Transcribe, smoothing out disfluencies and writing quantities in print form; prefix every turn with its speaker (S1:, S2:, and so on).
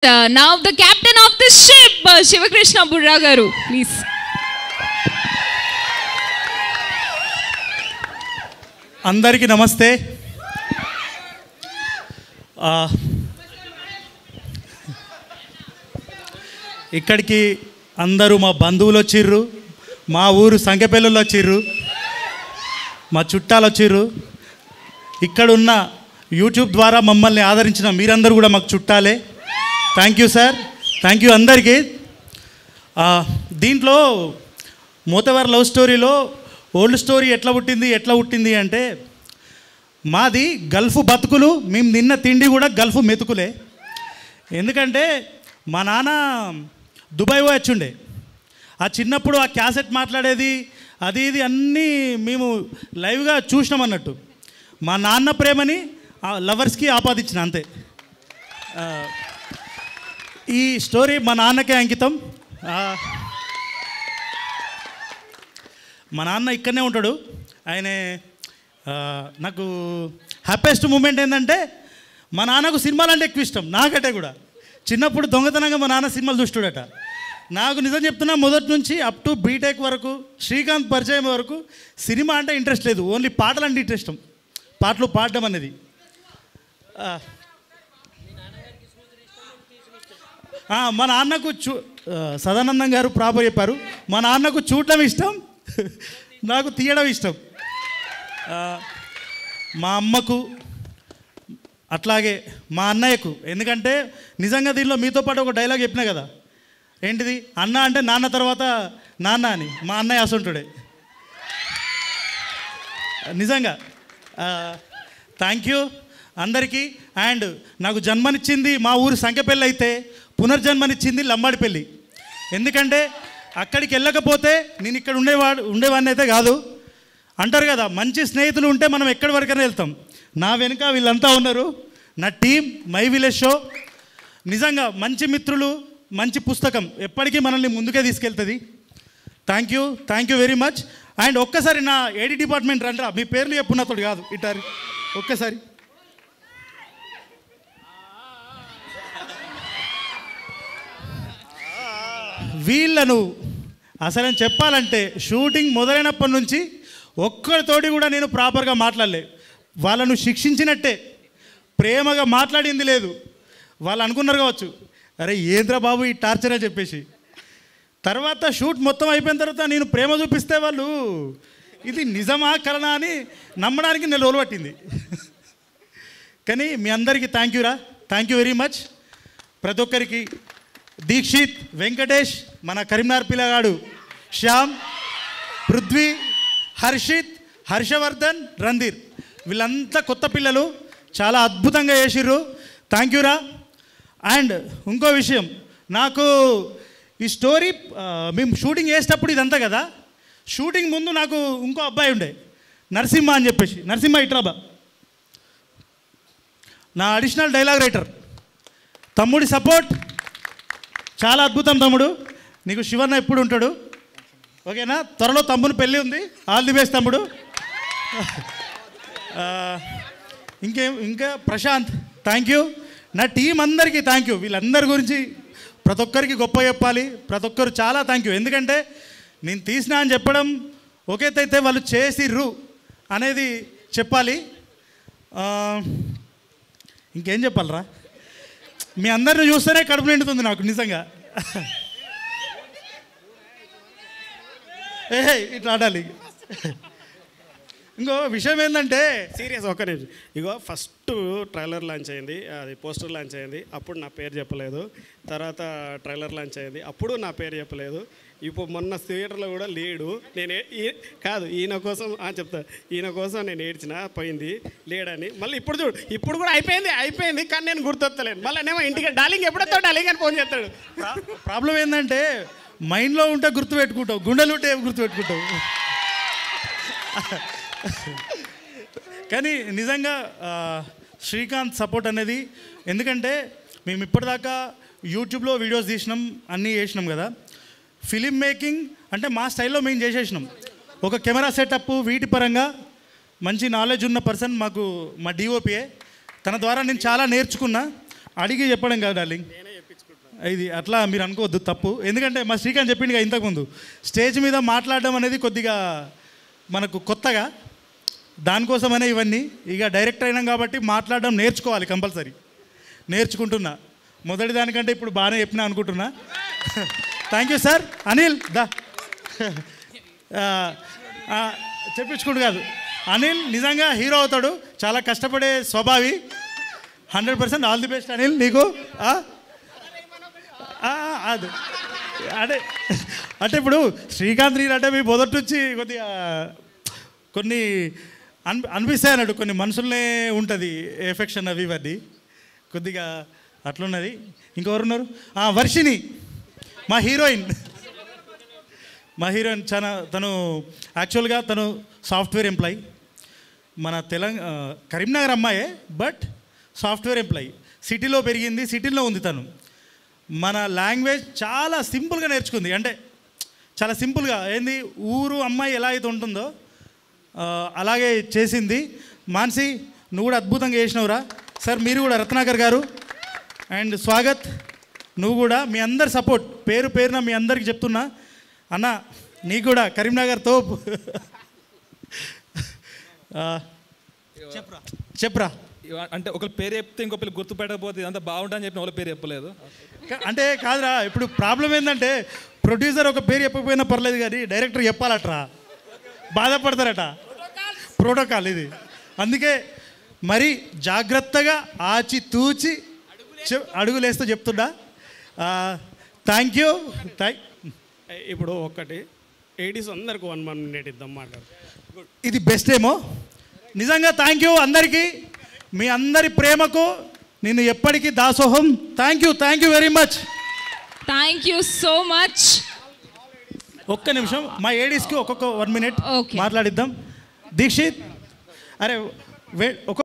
S1: Now the captain of the ship, Shivakrishna Burra garu, please.
S2: అందరికీ నమస్తే. ఇక్కడికి అందరూ మా బంధువులు వచ్చిర్రు, మా ఊరు సంఖ్యపల్లులు వచ్చిర్రు, మా చుట్టాలు వచ్చిర్రు. ఇక్కడున్న యూట్యూబ్ ద్వారా మమ్మల్ని ఆదరించిన మీరందరూ కూడా మాకు చుట్టాలే. Thank you sir, thank you అందరికీ. దీంట్లో మోతవర్ లవ్ స్టోరీలో ఓల్డ్ స్టోరీ ఎట్లా పుట్టింది అంటే, మాది గల్ఫ్ బతుకులు, మేము నిన్న తిండి కూడా గల్ఫ్ మెతుకులే. ఎందుకంటే మా నాన్న దుబాయ్ వచ్చిండే, ఆ చిన్నప్పుడు ఆ క్యాసెట్ మాట్లాడేది అది ఇది అన్నీ మేము లైవ్గా చూసినాం అన్నట్టు. మా నాన్న ప్రేమని లవర్స్కి ఆపాదించిన అంతే. ఈ స్టోరీ మా నాన్నకే అంకితం. మా నాన్న ఇక్కడనే ఉంటాడు. ఆయనే నాకు హ్యాపీయెస్ట్ మూమెంట్ ఏంటంటే, మా నాన్నకు సినిమాలు అంటే ఎక్కువ ఇష్టం, నాకంటే కూడా. చిన్నప్పుడు దొంగతనంగా మా నాన్న సినిమాలు చూస్తాడట. నాకు నిజం చెప్తున్నా, మొదటి నుంచి అప్ టు బీటెక్ వరకు, శ్రీకాంత్ పరిచయం వరకు సినిమా అంటే ఇంట్రెస్ట్ లేదు, ఓన్లీ పాటలు అంటే ఇంట్రెస్ట్, పాటలు పాడడం అనేది. మా నాన్నకు సదానందం గారు ప్రాపర్ చెప్పారు, మా నాన్నకు చూడడం ఇష్టం, నాకు తీయడం ఇష్టం. మా అమ్మకు అట్లాగే మా అన్నయ్యకు. ఎందుకంటే నిజంగా దీనిలో మీతో పాటు ఒక డైలాగ్ చెప్పినా కదా, ఏంటిది, అన్న అంటే నాన్న తర్వాత నాన్న అని. మా అన్నయ్య అసంటుడే నిజంగా. థ్యాంక్ యూ అందరికీ. అండ్ నాకు జన్మనిచ్చింది మా ఊరు సంఖ్యపల్లి అయితే, పునర్జన్మనిచ్చింది లంబాడిపల్లి. ఎందుకంటే అక్కడికి వెళ్ళకపోతే నేను ఇక్కడ ఉండేవాడిని అయితే కాదు. అంటారు కదా, మంచి స్నేహితులు ఉంటే మనం ఎక్కడి వరకైనా వెళ్తాం. నా వెనుక వీళ్ళంతా ఉన్నారు, నా టీం, మై విలేజ్ షో. నిజంగా మంచి మిత్రులు, మంచి పుస్తకం ఎప్పటికీ మనల్ని ముందుకే తీసుకెళ్తుంది. Thank you very much. And ఒక్కసారి నా ఏడీ డిపార్ట్మెంట్ రండ్రా, మీ పేర్లు చెప్పున్నతోడు కాదు, ఇటారి ఒక్కసారి. వీళ్ళను అసలు చెప్పాలంటే, షూటింగ్ మొదలైనప్పటి నుంచి ఒక్కరితోటి కూడా నేను ప్రాపర్గా మాట్లాడలే. వాళ్ళను శిక్షించినట్టే, ప్రేమగా మాట్లాడింది లేదు. వాళ్ళు అనుకున్నారు కావచ్చు, అరే ఏంద్రా బాబు ఈ టార్చర్ అని చెప్పేసి. తర్వాత షూట్ మొత్తం అయిపోయిన తర్వాత నేను ప్రేమ చూపిస్తే వాళ్ళు ఇది నిజమా కలనా అని నమ్మడానికి నేను రోజులు పట్టింది. కానీ మీ అందరికీ థ్యాంక్ యూ వెరీ మచ్. ప్రతి ఒక్కరికి, దీక్షిత్, వెంకటేష్, మన కరీంనగర్ పిల్లగాడు శ్యామ్, పృథ్వీ, హర్షిత్, హర్షవర్ధన్, రణధీర్, వీళ్ళంతా కొత్త పిల్లలు, చాలా అద్భుతంగా చేసిర్రు. థ్యాంక్ యూరా. అండ్ ఇంకో విషయం, నాకు ఈ స్టోరీ మేము షూటింగ్ చేసేటప్పుడు ఇదంతా కదా, షూటింగ్ ముందు నాకు ఇంకో అబ్బాయి ఉండే, నరసింహ అని చెప్పేసి. నరసింహ ఇట్రాబా, నా అడిషనల్ డైలాగ్ రైటర్. తమ్ముడి సపోర్ట్ చాలా అద్భుతం తమ్ముడు. నీకు శివన్న ఎప్పుడు ఉంటాడు, ఓకేనా? త్వరలో తమ్ముని పెళ్ళి ఉంది, ఆల్ ది బెస్ట్ తమ్ముడు. ఇంకా ప్రశాంత్, థ్యాంక్ యూ. నా టీం అందరికీ థ్యాంక్ యూ. వీళ్ళందరి గురించి ప్రతి ఒక్కరికి గొప్ప చెప్పాలి, ప్రతి ఒక్కరు చాలా థ్యాంక్ యూ. ఎందుకంటే నేను తీసినా అని చెప్పడం ఒకేతైతే వాళ్ళు చేసిర్రు అనేది చెప్పాలి. ఇంకేం చెప్పాలరా, మీ అందరిని చూస్తేనే కడుపు నిండుతుంది నాకు నిజంగా. ఇట్లా ఆడాలి. ఇంకో విషయం ఏంటంటే,
S3: సీరియస్ ఒక్క నిమిషం. ఇగో ఫస్ట్ ట్రైలర్ లాంచ్ అయింది, అది పోస్టర్ లాంచ్ అయింది, అప్పుడు నా పేరు చెప్పలేదు. తర్వాత ట్రైలర్ లాంచ్ అయింది, అప్పుడు నా పేరు చెప్పలేదు. ఇప్పుడు మొన్న థియేటర్లో కూడా లేడు. కాదు ఈయన కోసం చెప్తా, ఈయన కోసం నేను ఏడ్చిన పోయింది లేడని. మళ్ళీ ఇప్పుడు చూడు, ఇప్పుడు కూడా అయిపోయింది కానీ నేను గుర్తొత్తలేను. మళ్ళీ నేమో ఇంటికి డార్లింగ్ ఎప్పుడొస్తావు డార్లింగ్ అని ఫోన్ చేస్తాడు.
S2: ప్రాబ్లం ఏంటంటే, మైండ్లో ఉంటే గుర్తుపెట్టుకుంటావు, గుండెలు ఉంటే ఏం గుర్తుపెట్టుకుంటావు. కానీ నిజంగా శ్రీకాంత్ సపోర్ట్ అనేది, ఎందుకంటే మేము ఇప్పటిదాకా యూట్యూబ్లో వీడియోస్ తీసినాం, అన్నీ చేసినాం కదా. ఫిలిం మేకింగ్ అంటే మా స్టైల్లో మేము చేసేసినాం. ఒక కెమెరా సెటప్ వీటి పరంగా మంచి నాలెడ్జ్ ఉన్న పర్సన్ మాకు మా డిఓపిఏ. తన ద్వారా నేను చాలా నేర్చుకున్నా, అడిగి చెప్పడం కాదు డార్లింగ్. ఇది అట్లా మీరు అనుకోవద్దు, తప్పు. ఎందుకంటే మా శ్రీకాంత్ చెప్పిండుగా ఇంతకుముందు, స్టేజ్ మీద మాట్లాడడం అనేది కొద్దిగా మనకు కొత్తగా, దానికోసమనే ఇవన్నీ. ఇక డైరెక్టర్ అయినాం కాబట్టి మాట్లాడడం నేర్చుకోవాలి, కంపల్సరీ నేర్చుకుంటున్నా. మొదటి దానికంటే ఇప్పుడు బాగానే చెప్పినా అనుకుంటున్నా. Thank you sir. అనిల్ దా చెప్పించుకుంటు కాదు, అనిల్ నిజంగా హీరో అవుతాడు, చాలా కష్టపడే స్వభావి. 100% ఆల్ ది బెస్ట్ అనిల్ నీకు. అది అంటే ఇప్పుడు శ్రీకాంత్ నీళ్ళు అంటే మీ మొదటి నుంచి కొద్దిగా కొన్ని అనిపిస్తాయి అన్నట్టు, కొన్ని మనుషులనే ఉంటుంది ఎఫెక్షన్ అవి ఇవన్నీ, కొద్దిగా అట్లున్నది. ఇంకెవరు ఉన్నారు? వర్షిని మా హీరోయిన్. చాలా తను యాక్చువల్గా తను సాఫ్ట్వేర్ ఎంప్లాయీ, మన కరీంనగర్ అమ్మాయే, బట్ సాఫ్ట్వేర్ ఎంప్లాయీ. సిటీలో పెరిగింది, సిటీలో ఉంది తను. మన లాంగ్వేజ్ చాలా సింపుల్గా నేర్చుకుంది, అంటే చాలా సింపుల్గా ఏంది, ఊరు అమ్మాయి ఎలా అయితే ఉంటుందో అలాగే చేసింది. మాన్సి నువ్వు కూడా అద్భుతంగా చేసినవురా సార్. మీరు కూడా రత్నాకర్ గారు అండ్ స్వాగత్, నువ్వు కూడా మీ అందరి సపోర్ట్ పేరు పేరున మీ అందరికి చెప్తున్నా అన్న, నీకు కూడా కరీంనగర్ తోపు. చెప్పరా
S4: అంటే ఒకరి పేరు చెప్తే ఇంకో పిల్లలు గుర్తుపెట్టకపోతే అంత బాగుంటుందని చెప్పిన వాళ్ళ పేరు చెప్పలేదు.
S2: అంటే కాదురా, ఇప్పుడు ప్రాబ్లం ఏంటంటే ప్రొడ్యూసర్ ఒక పేరు చెప్పకపోయినా పర్లేదు కానీ డైరెక్టర్ చెప్పాలట్రా, బాధపడతారట. ప్రోటోకాల్ ఇది. అందుకే మరి జాగ్రత్తగా ఆచితూచి అడుగులేస్తూ చెప్తున్నా. Thank you.
S3: ఇప్పుడు ఒక్కటి 80s అందరికి 1 minute ఇద్దాం మాట్లాడు.
S2: ఇది బెస్ట్ ఏమో నిజంగా. థ్యాంక్ యూ అందరికీ, మీ అందరి ప్రేమకు నేను ఎప్పటికీ దాసోహం. Thank you very much.
S1: Thank you so much.
S2: ఒక్క నిమిషం, మా ఏడీస్కి ఒక్కొక్క 1 minute
S1: Okay.
S2: మాట్లాడిద్దాం. దీక్షిత్, అరే ఒక